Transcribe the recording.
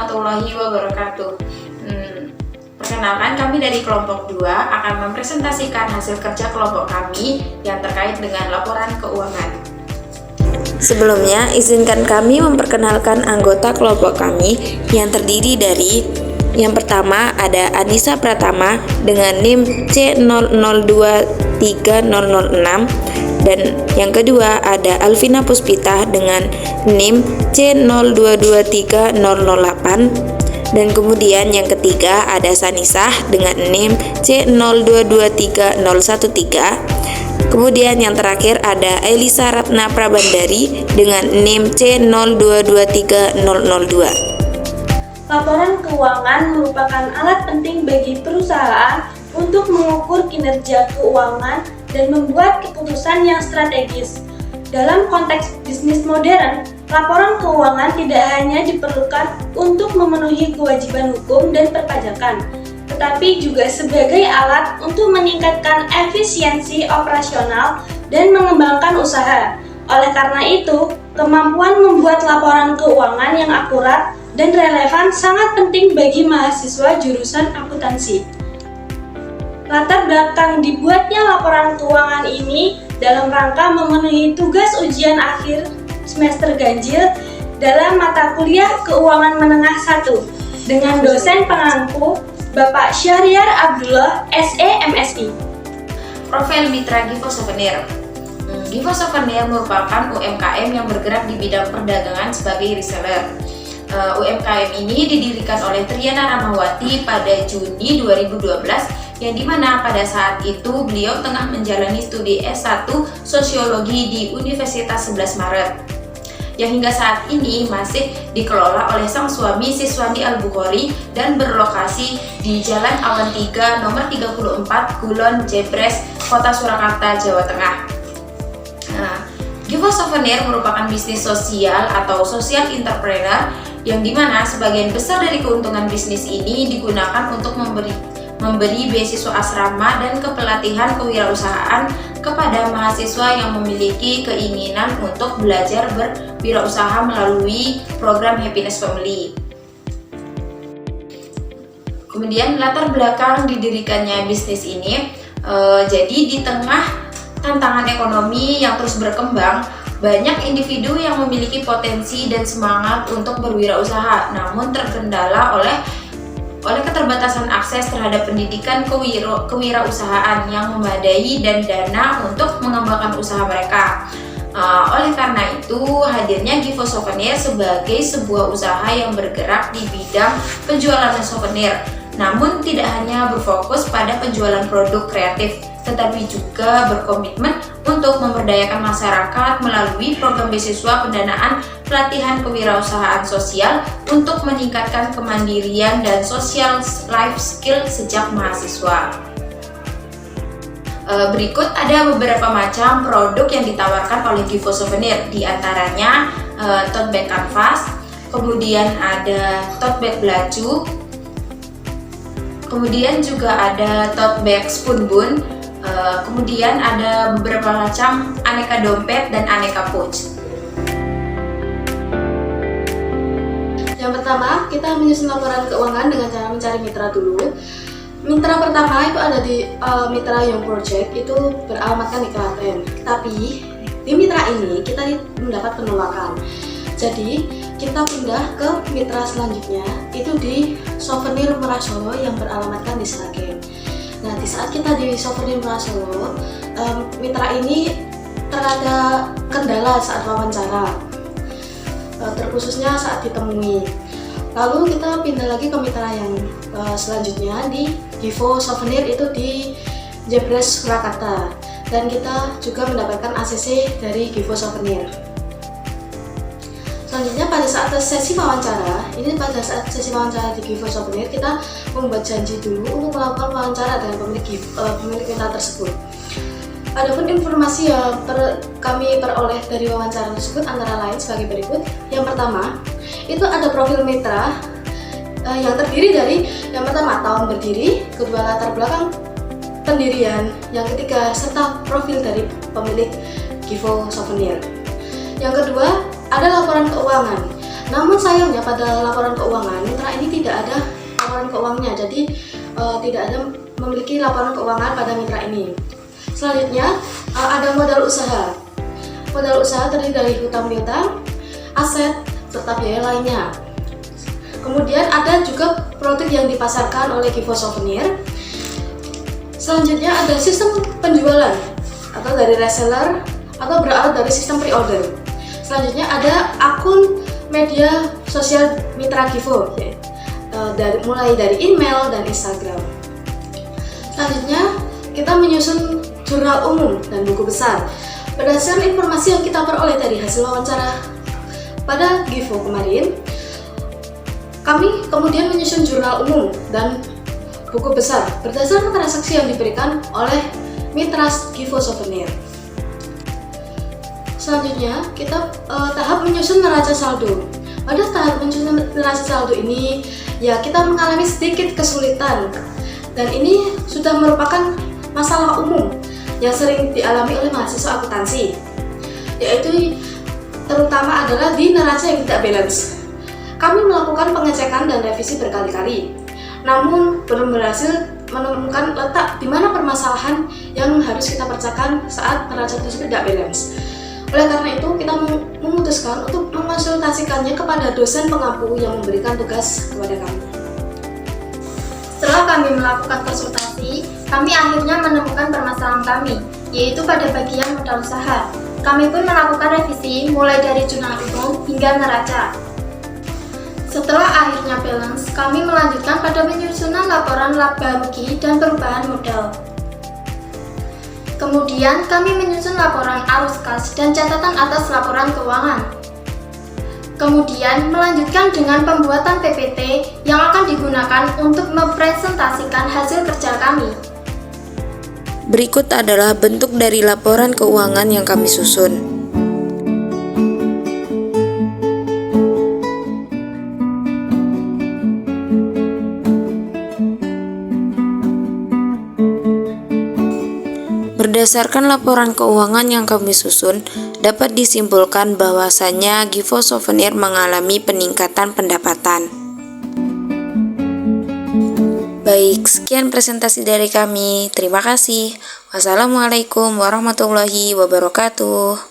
warahmatullahi wabarakatuh. Perkenalkan, kami dari kelompok 2 akan mempresentasikan hasil kerja kelompok kami yang terkait dengan laporan keuangan. Sebelumnya, izinkan kami memperkenalkan anggota kelompok kami yang terdiri dari yang pertama ada Anissa Pratama dengan NIM C00230006, dan yang kedua ada Alvina Puspita dengan NIM C02230008, dan kemudian yang ketiga ada Sanisah dengan NIM C02230013. Kemudian yang terakhir ada Elisa Ratna Prabandari dengan NIM C02230002. Laporan keuangan merupakan alat penting bagi perusahaan untuk mengukur kinerja keuangan dan membuat keputusan yang strategis. Dalam konteks bisnis modern, laporan keuangan tidak hanya diperlukan untuk memenuhi kewajiban hukum dan perpajakan, tetapi juga sebagai alat untuk meningkatkan efisiensi operasional dan mengembangkan usaha. Oleh karena itu, kemampuan membuat laporan keuangan yang akurat dan relevan sangat penting bagi mahasiswa jurusan akuntansi. Latar belakang dibuatnya laporan keuangan ini dalam rangka memenuhi tugas ujian akhir semester ganjil dalam mata kuliah Keuangan Menengah 1 dengan dosen pengangku Bapak Syahriar Abdullah, SE MSI. Profil Mitra Givo Souvenir. Givo Souvenir merupakan UMKM yang bergerak di bidang perdagangan sebagai reseller. UMKM ini didirikan oleh Triana Ramawati pada Juni 2012, yang dimana pada saat itu beliau tengah menjalani studi S1 Sosiologi di Universitas 11 Maret, yang hingga saat ini masih dikelola oleh sang suami Siswandi Al-Bukhari dan berlokasi di Jalan Awan 3 nomor 34 Gulon Jebres, Kota Surakarta, Jawa Tengah. Givo Souvenir merupakan bisnis sosial atau social entrepreneur yang dimana sebagian besar dari keuntungan bisnis ini digunakan untuk memberi beasiswa asrama dan kepelatihan kewirausahaan kepada mahasiswa yang memiliki keinginan untuk belajar berwirausaha melalui program Happiness Family. Kemudian latar belakang didirikannya bisnis ini, jadi di tengah tantangan ekonomi yang terus berkembang, banyak individu yang memiliki potensi dan semangat untuk berwirausaha, namun terkendala oleh keterbatasan akses terhadap pendidikan kewirausahaan yang memadai dan dana untuk mengembangkan usaha mereka. Oleh karena itu, hadirnya Givo Souvenir sebagai sebuah usaha yang bergerak di bidang penjualan souvenir, namun tidak hanya berfokus pada penjualan produk kreatif, tetapi juga berkomitmen untuk memberdayakan masyarakat melalui program beasiswa pendanaan pelatihan kewirausahaan sosial untuk meningkatkan kemandirian dan social life skill sejak mahasiswa. Berikut ada beberapa macam produk yang ditawarkan oleh Givo Souvenir, di antaranya tote bag kanvas, kemudian ada tote bag belaju, kemudian juga ada tote bag spoon bun, kemudian ada beberapa macam aneka dompet dan aneka pouch. Yang pertama, kita menyusun laporan keuangan dengan cara mencari mitra dulu. Mitra pertama itu ada di Mitra Young Project, itu beralamatkan di Klaten. Tapi di mitra ini kita mendapat penolakan. Jadi kita pindah ke mitra selanjutnya, itu di Souvenir Merah Solo yang beralamatkan di Sragen. Nah, di saat kita di Souvenir Merah Solo, mitra ini terada kendala saat wawancara, terkhususnya saat ditemui. Lalu kita pindah lagi ke mitra yang selanjutnya di Givo Souvenir, itu di Jebres, Surakarta, dan kita juga mendapatkan ACC dari Givo Souvenir. Selanjutnya pada saat sesi wawancara, di Givo Souvenir kita membuat janji dulu untuk melakukan wawancara dengan pemilik mitra tersebut. Adapun informasi yang kami peroleh dari wawancara tersebut antara lain sebagai berikut. Yang pertama, itu ada profil mitra yang terdiri dari yang pertama tahun berdiri, kedua latar belakang pendirian, yang ketiga serta profil dari pemilik Givo Souvenir. Yang kedua ada laporan keuangan. Namun sayangnya pada laporan keuangan mitra ini tidak ada laporan keuangannya, jadi tidak ada memiliki laporan keuangan pada mitra ini. Selanjutnya ada modal usaha. Modal usaha terdiri dari hutang piutang, aset, serta biaya lainnya. Kemudian ada juga produk yang dipasarkan oleh Givo Souvenir. Selanjutnya ada sistem penjualan atau dari reseller atau berawal dari sistem pre-order. Selanjutnya ada akun media sosial mitra Givo, mulai dari email dan Instagram. Selanjutnya kita menyusun jurnal umum dan buku besar. Berdasarkan informasi yang kita peroleh dari hasil wawancara pada Givo kemarin, kami kemudian menyusun jurnal umum dan buku besar berdasarkan transaksi yang diberikan oleh mitra Givo Souvenir. Selanjutnya kita tahap menyusun neraca saldo. Pada tahap menyusun neraca saldo ini ya kita mengalami sedikit kesulitan, dan ini sudah merupakan masalah umum yang sering dialami oleh mahasiswa akuntansi, yaitu terutama adalah di neraca yang tidak balance. Kami melakukan pengecekan dan revisi berkali-kali, namun belum berhasil menemukan letak di mana permasalahan yang harus kita pecahkan saat neraca tersebut tidak balance. Oleh karena itu, kita memutuskan untuk mengonsultasikannya kepada dosen pengampu yang memberikan tugas kepada kami. Setelah kami melakukan konsultasi, kami akhirnya menemukan permasalahan kami, yaitu pada bagian modal usaha. Kami pun melakukan revisi mulai dari jurnal umum hingga neraca. Setelah akhirnya balance, kami melanjutkan pada penyusunan laporan laba rugi dan perubahan modal. Kemudian kami menyusun laporan arus kas dan catatan atas laporan keuangan. Kemudian melanjutkan dengan pembuatan PPT yang akan digunakan untuk mempresentasikan hasil kerja kami. Berikut adalah bentuk dari laporan keuangan yang kami susun. Berdasarkan laporan keuangan yang kami susun, dapat disimpulkan bahwasannya Givo Souvenir mengalami peningkatan pendapatan. Baik, sekian presentasi dari kami. Terima kasih. Wassalamualaikum warahmatullahi wabarakatuh.